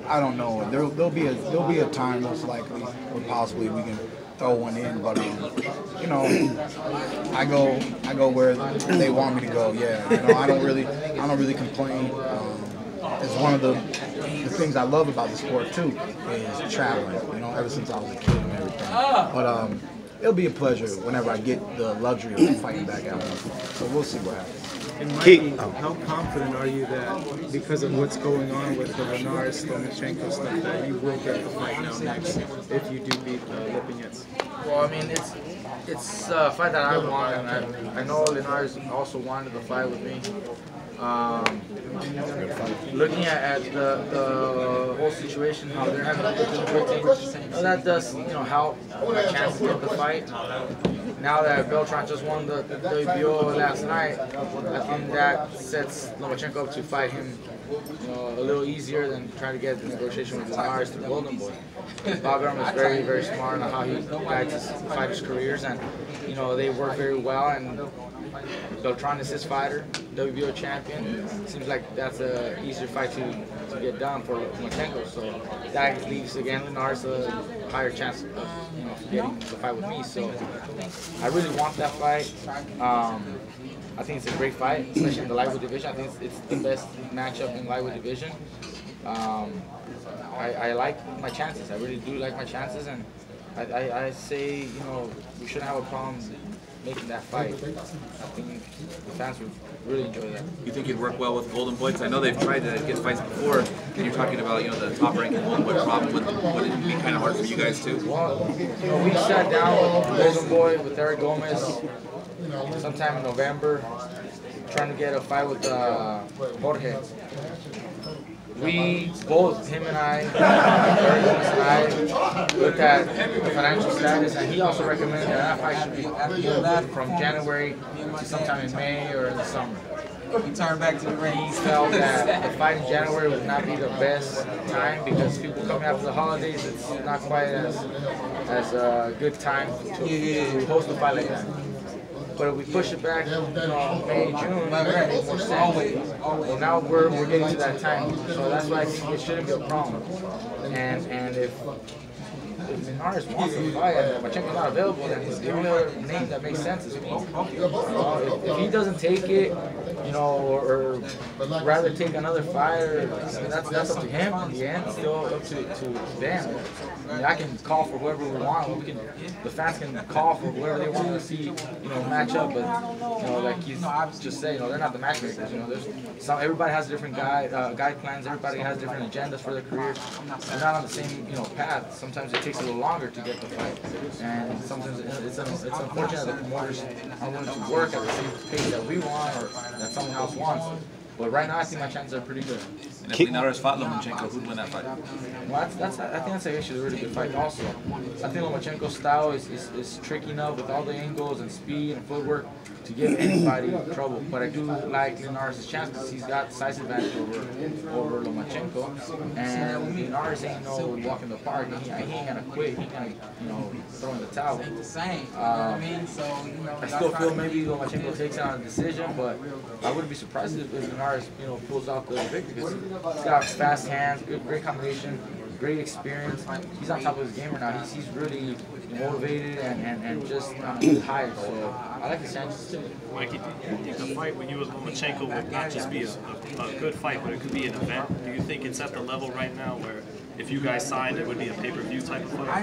I don't know. There'll be a time most likely where possibly we can throw one in, but you know, I go where they want me to go. Yeah, you know, I don't really complain. It's one of the things I love about the sport too is traveling. You know, ever since I was a kid and everything. But it'll be a pleasure whenever I get the luxury of fighting back at home. So we'll see what happens. And Mikey, how confident are you that because of what's going on with the Linares Lomachenko stuff that you will get the fight now next if you do beat Lipinets? Well, I mean, it's a fight that I want, and I know Linares also wanted the fight with me. Looking at the whole situation, how they're having difficulty, that does help my chance to get the fight. Now that Beltran just won the WBO last night, I think that sets Lomachenko up to fight him a little easier than trying to get the negotiation with Linares through Golden Boy. Bob Arum is very, very smart on how he guides his fighters' careers, and they work very well. And Beltran is his fighter, WBO champion. Seems like that's an easier fight to get done for Lomachenko. So that leaves again Linares a higher chance of getting the fight with me. So I really want that fight. I think it's a great fight, especially in the lightweight division. I think it's the best matchup in lightweight division. I like my chances. I really do like my chances, and I say we shouldn't have a problem making that fight. I think the fans would really enjoy that. You think you'd work well with Golden Boy? Because I know they've tried to get fights before, and you're talking about the top-ranking Golden Boy problem. Would it be kind of hard for you guys too? Well, we sat down with Golden Boy with Eric Gomez sometime in November, trying to get a fight with Jorge. We both, him and I, Eric Gomez and I, looked at the financial status, and he also recommended that fight should be moved from January to sometime in May or in the summer. He turned back to the ring. He felt that the fight in January would not be the best time because people coming after the holidays, it's not quite as a good time to host a fight like that. But if we push it back, May, June, it makes more sense. Well, now we're getting to that time, so that's why I think it shouldn't be a problem. And if Linares wants to fight and Lomachenko's not available, then the only other name that makes sense is me. If he doesn't take it, or rather take another fighter, that's up to him in the end. It's still up to them. I mean, I can call for whoever we want. The fans can call for whoever they want to see, match up. But like he's just saying, they're not the matchmakers. Everybody has different guide plans. Everybody has different agendas for their career. They're not on the same path. Sometimes it takes a little longer to get the fight, and sometimes it's unfortunate that the promoters are willing to work at the same pace that we want or that someone else wants. But right now, I think my chances are pretty good. And if Linares fought Lomachenko, who'd win that fight? Well, I think that's actually a really good fight also. I think Lomachenko's style is tricky enough with all the angles and speed and footwork to give anybody trouble. But I do like Linares' chance because he's got size advantage over Lomachenko. And Linares ain't no walk in the park. He ain't gonna quit. He ain't gonna throw in the towel. I still feel maybe Lomachenko takes it on a decision, but I wouldn't be surprised if Linares pulls out the victory because he's got fast hands, great combination, great experience. He's on top of his game right now. He's really motivated and just high. So I like his chances too. Mikey, do you think the fight with you with Lomachenko would not just be a good fight, but it could be an event? Do you think it's at the level right now where if you guys signed, it would be a pay-per-view type of fight? I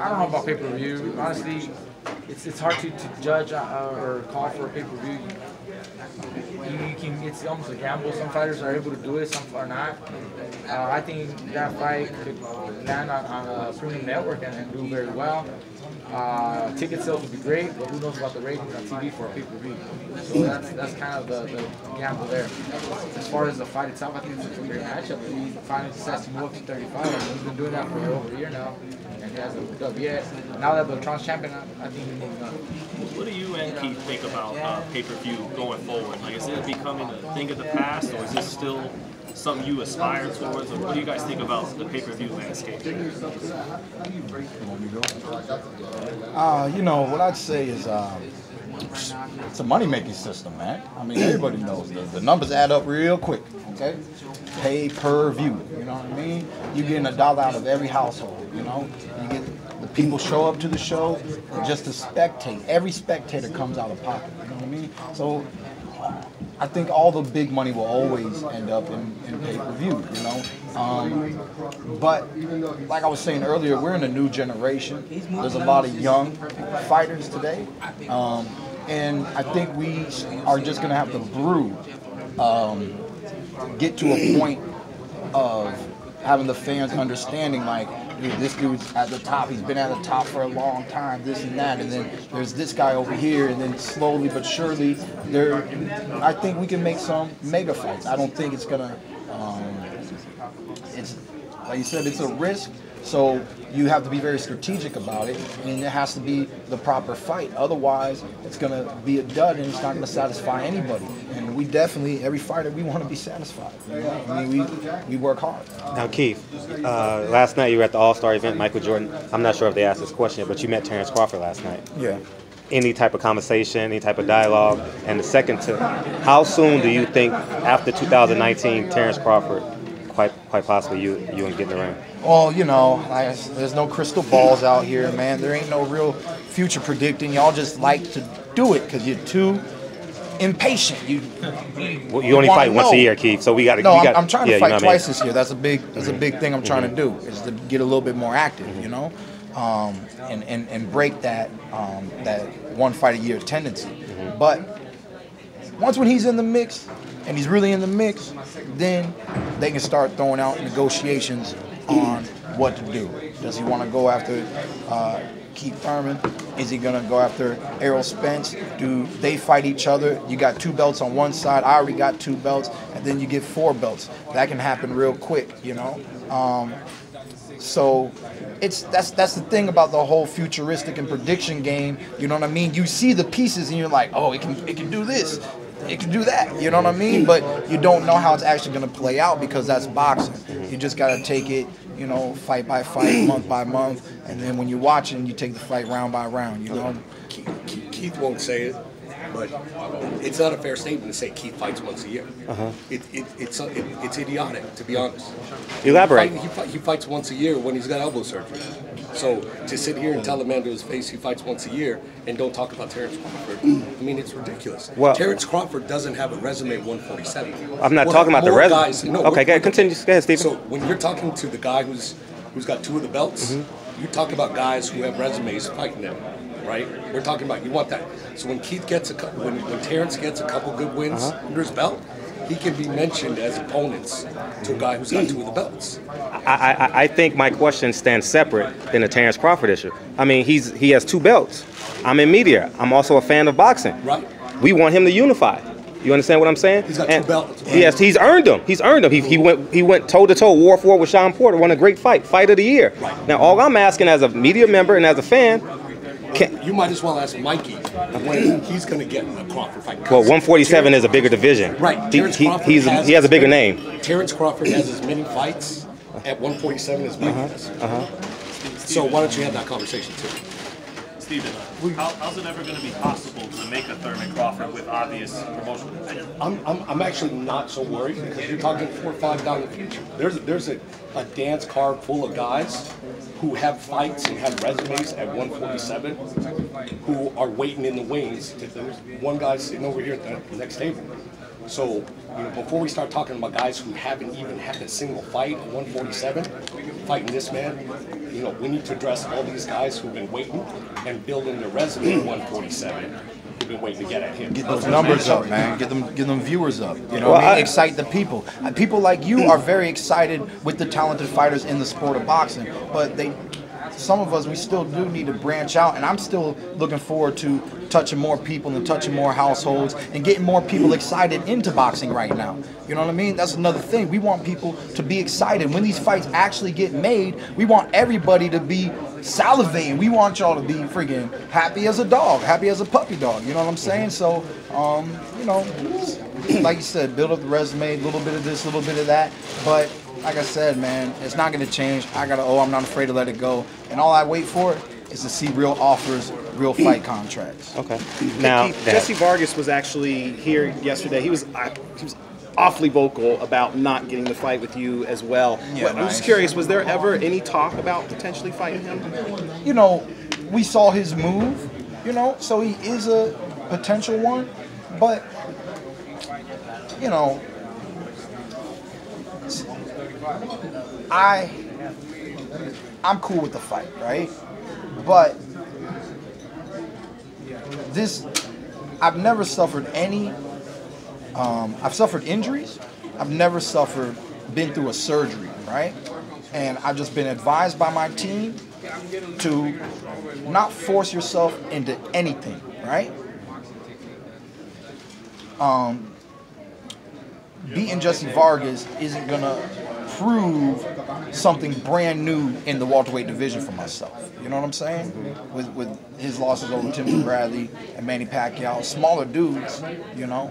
don't know about pay-per-view. Honestly, it's hard to judge or call for a pay-per-view. It's almost a gamble. Some fighters are able to do it, some are not. I think that fight could land on a premium network and do very well. Ticket sales would be great, but who knows about the ratings on TV for a pay-per-view. So that's kind of the gamble there. As far as the fight itself, I think it's a great matchup. He finally decides to move up to 35. I mean, he's been doing that for over a year now, and he hasn't moved up yet. Now that Beltran's champion, I think he's moving up. What do you and Keith think about pay-per-view going forward? Like, is it becoming a thing of the past, or is this still something you aspire towards? Or what do you guys think about the pay-per-view landscape? What I'd say is it's a money-making system, man. I mean, everybody knows the numbers add up real quick. Okay, pay per view. You know what I mean? You're getting $1 out of every household. You know, you get the people show up to the show just to spectate. Every spectator comes out of pocket. You know what I mean? So I think all the big money will always end up in pay-per-view, you know. But like I was saying earlier, we're in a new generation. There's a lot of young fighters today, and I think we are just gonna have to get to a point of having the fans understanding, like, dude, this dude's at the top. He's been at the top for a long time, this and that. And then there's this guy over here. And then slowly but surely, I think we can make some mega fights. I don't think it's going to, it's, like you said, it's a risk. So you have to be very strategic about it. I mean, it has to be the proper fight. Otherwise, it's going to be a dud and it's not going to satisfy anybody. And we definitely, every fighter, we want to be satisfied. You know? I mean, we work hard. Now, Keith, last night you were at the All-Star event, Michael Jordan. I'm not sure if they asked this question, but you met Terrence Crawford last night. Yeah. Any type of conversation, any type of dialogue? And the second to, how soon do you think after 2019, Terrence Crawford, quite possibly you and get in the ring? Well, you know, there's no crystal balls out here, man. There ain't no real future predicting. Y'all just like to do it because you're too impatient. You only fight once a year, Keith. So we got to. No, I'm trying to fight twice this year. That's a big thing I'm trying to do, is to get a little bit more active, you know, and break that one fight a year tendency. But when he's in the mix, and he's really in the mix, then they can start throwing out negotiations on what to do. Does he want to go after Keith Thurman? Is he going to go after Errol Spence? Do they fight each other? You got 2 belts on one side. I already got 2 belts, and then you get 4 belts. That can happen real quick, you know. So that's the thing about the whole futuristic and prediction game. You know what I mean? You see the pieces, and you're like, oh, it can do this. It can do that, you know what I mean? But you don't know how it's actually going to play out because that's boxing. You just got to take it, you know, fight by fight, month by month, and then when you're watching, you take the fight round by round, you know? Keith won't say it, but it's not a fair statement to say Keith fights once a year. It's idiotic, to be honest. Elaborate. He fights once a year when he's got elbow surgery. So to sit here and tell a man to his face he fights once a year and don't talk about Terrence Crawford, I mean, it's ridiculous. Well, Terrence Crawford doesn't have a resume at 147. I'm not talking about the resume. No, okay, continue. Go ahead, Stephen. So when you're talking to the guy who's got 2 of the belts, you talk about guys who have resumes fighting them, right? We're talking about, you want that. So when Keith gets when Terrence gets a couple good wins under his belt, he can be mentioned as opponents to a guy who's got 2 of the belts. I think my question stands separate than the Terrence Crawford issue. I mean, he has 2 belts. I'm in media. I'm also a fan of boxing. Right. We want him to unify. You understand what I'm saying? He's got 2 belts. Right? He's earned them. He's earned them. He went toe to toe, War 4 with Sean Porter, won a great fight of the year. Right. Now, all I'm asking as a media member and as a fan, you might as well ask Mikey when he's going to get in the Crawford fight. Well, 147 is a bigger division. Right. He has a bigger name. Terrence Crawford has as many fights at 147 as Mikey has. So why don't you have that conversation too? Stephen, how's it ever going to be possible to make a Thurman Crawford with obvious promotional potential? I'm actually not so worried because you're talking 4 or 5 down the future. There's a dance card full of guys who have fights and have resumes at 147 who are waiting in the wings. There's one guy sitting over here at the next table. So, you know, before we start talking about guys who haven't even had a single fight at 147, fighting this man, you know, we need to address all these guys who've been waiting and building their resume at 147. Who've been waiting to get at him. Get those numbers up, man. Get them viewers up. You know, excite the people. People like you are very excited with the talented fighters in the sport of boxing, but some of us, we still do need to branch out, and I'm still looking forward to touching more people and touching more households and getting more people excited into boxing right now. You know what I mean? That's another thing. We want people to be excited. When these fights actually get made, we want everybody to be salivating. We want y'all to be freaking happy as a dog, happy as a puppy dog. You know what I'm saying? So, you know, like you said, build up the resume, a little bit of this, a little bit of that, but like I said, man, it's not going to change. I'm not afraid to let it go. And all I wait for is to see real offers, real fight contracts. Okay. Now, Jesse Vargas was actually here yesterday. He was awfully vocal about not getting the fight with you as well. Yeah, I'm just nice. curious, was there ever any talk about potentially fighting him? You know, we saw his move, you know, so he is a potential one, but, you know, I'm cool with the fight, right? But I've never suffered any, I've suffered injuries. I've never been through a surgery, right? And I've just been advised by my team to not force yourself into anything, right? Beating Jesse Vargas isn't gonna prove something brand new in the welterweight division for myself. You know what I'm saying? With his losses over Timothy Bradley and Manny Pacquiao, smaller dudes, you know,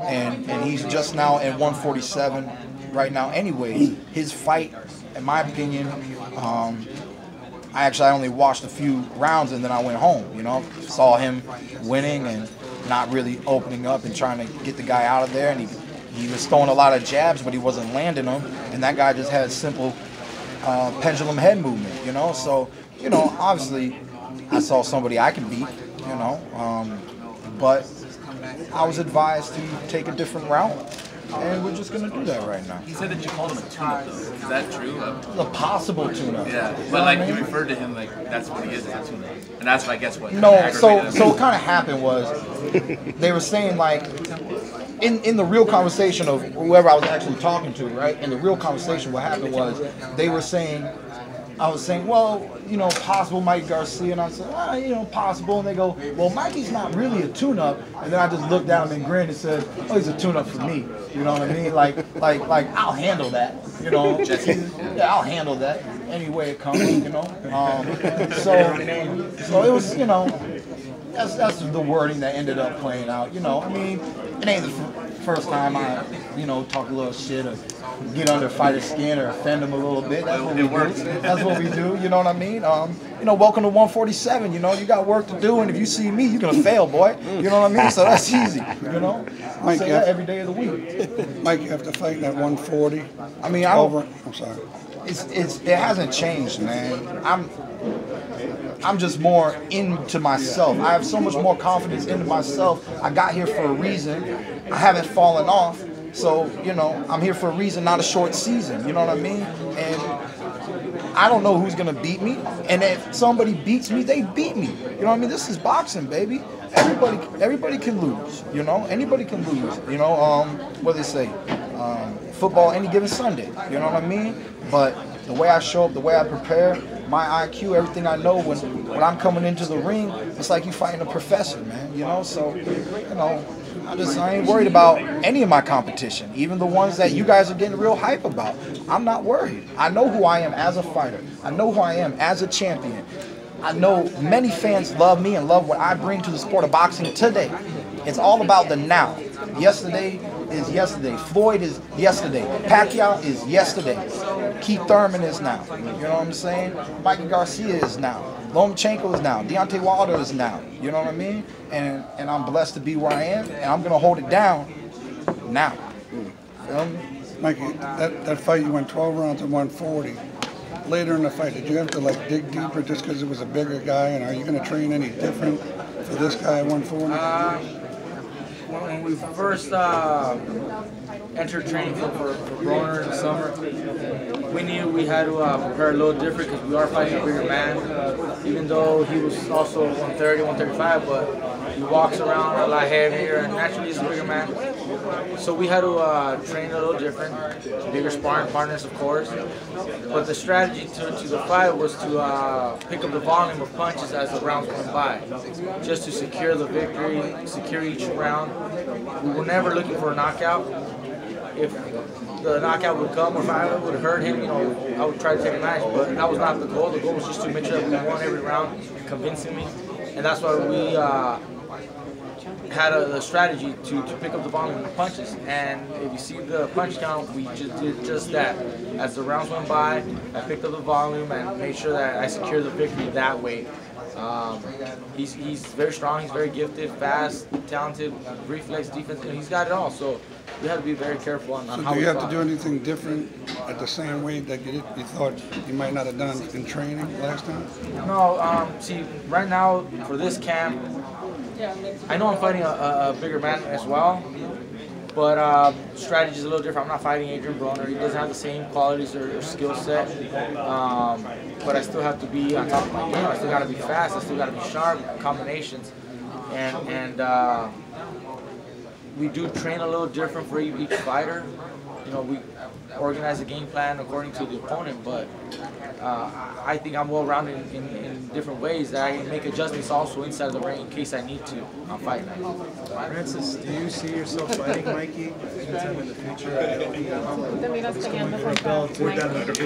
and he's just now at 147 right now. Anyways, his fight, in my opinion, I only watched a few rounds and then I went home. You know, saw him winning and not really opening up and trying to get the guy out of there, and he was throwing a lot of jabs, but he wasn't landing them, and that guy just had simple pendulum head movement, you know. So, you know, obviously, I saw somebody I can beat, you know, but I was advised to take a different route, and we're just gonna do that right now. He said that you called him a tune-up, though. Is that true? A possible tune-up. Yeah, but like you referred to him like that's what he is, a tune-up, and that's I guess what. No, so what kind of happened was they were saying like. In the real conversation of whoever I was actually talking to, right? In the real conversation, what happened was they were saying, I was saying, well, you know, possible Mike Garcia, and I said, you know, possible, and they go, well, Mikey's not really a tune-up, and then I just looked at him and grinned and said, oh, he's a tune-up for me, you know what I mean? Like I'll handle that, you know? Yeah, I'll handle that any way it comes, you know? So it was, you know. That's the wording that ended up playing out. You know, I mean, it ain't the first time I, you know, talk a little shit or get under a fighter's skin or offend them a little bit. That's what we do. That's what we do. You know what I mean? You know, welcome to 147. You know, you got work to do, and if you see me, you're gonna fail, boy. You know what I mean? So that's easy. You know, I say that every day of the week. Mike, you have to fight at 140. I mean, I'm sorry. It hasn't changed, man. I'm just more into myself. I have so much more confidence into myself. I got here for a reason. I haven't fallen off. So, you know, I'm here for a reason, not a short season. You know what I mean? And I don't know who's going to beat me. And if somebody beats me, they beat me. You know what I mean? This is boxing, baby. Everybody can lose, you know? Anybody can lose, you know? What do they say? Football any given Sunday, you know what I mean? But the way I show up, the way I prepare, my IQ, everything I know, when I'm coming into the ring, it's like you fighting a professor, man, you know? So, you know, I ain't worried about any of my competition, even the ones that you guys are getting real hype about. I'm not worried. I know who I am as a fighter. I know who I am as a champion. I know many fans love me and love what I bring to the sport of boxing today. It's all about the now. Yesterday is yesterday. Floyd is yesterday. Pacquiao is yesterday. Keith Thurman is now. You know what I'm saying? Mikey Garcia is now. Lomachenko is now. Deontay Wilder is now. You know what I mean? And I'm blessed to be where I am, and I'm going to hold it down now. Feel me? Mikey, that fight, you went 12 rounds at 140. Later in the fight, did you have to like dig deeper just because it was a bigger guy? And are you going to train any different for this guy at 140? When we first entered training for Broner in the summer, we knew we had to prepare a little different because we are fighting a bigger man. Even though he was also 130, 135, but he walks around a lot heavier and naturally he's a bigger man. So we had to train a little different, bigger sparring partners, of course. But the strategy to the fight was to pick up the volume of punches as the rounds went by, just to secure the victory, secure each round. We were never looking for a knockout. If the knockout would come or if I would hurt him, you know, I would try to take a match, but that was not the goal. The goal was just to make sure that we won every round convincingly, and that's why we had a strategy to pick up the volume of punches. And if you see the punch count, we just did just that. As the rounds went by, I picked up the volume and made sure that I secured the victory that way. He's very strong. He's very gifted, fast, talented, reflex, defense. He's got it all. So we have to be very careful on So how do we you have fight. to do anything different at the same weight that you thought you might not have done in training last time? No, see, right now for this camp, I know I'm fighting a bigger man as well, but strategy is a little different. I'm not fighting Adrian Broner. He doesn't have the same qualities or skill set, but I still have to be on top of my game. I still got to be fast. I still got to be sharp, combinations, and we do train a little different for each fighter. You know, we organize a game plan according to the opponent, but I think I'm well-rounded in different ways that I can make adjustments also inside of the ring in case I need to on fight night. Francis, do you see yourself fighting Mikey anytime in the future? Te miras peleando For a contra belt, Mike.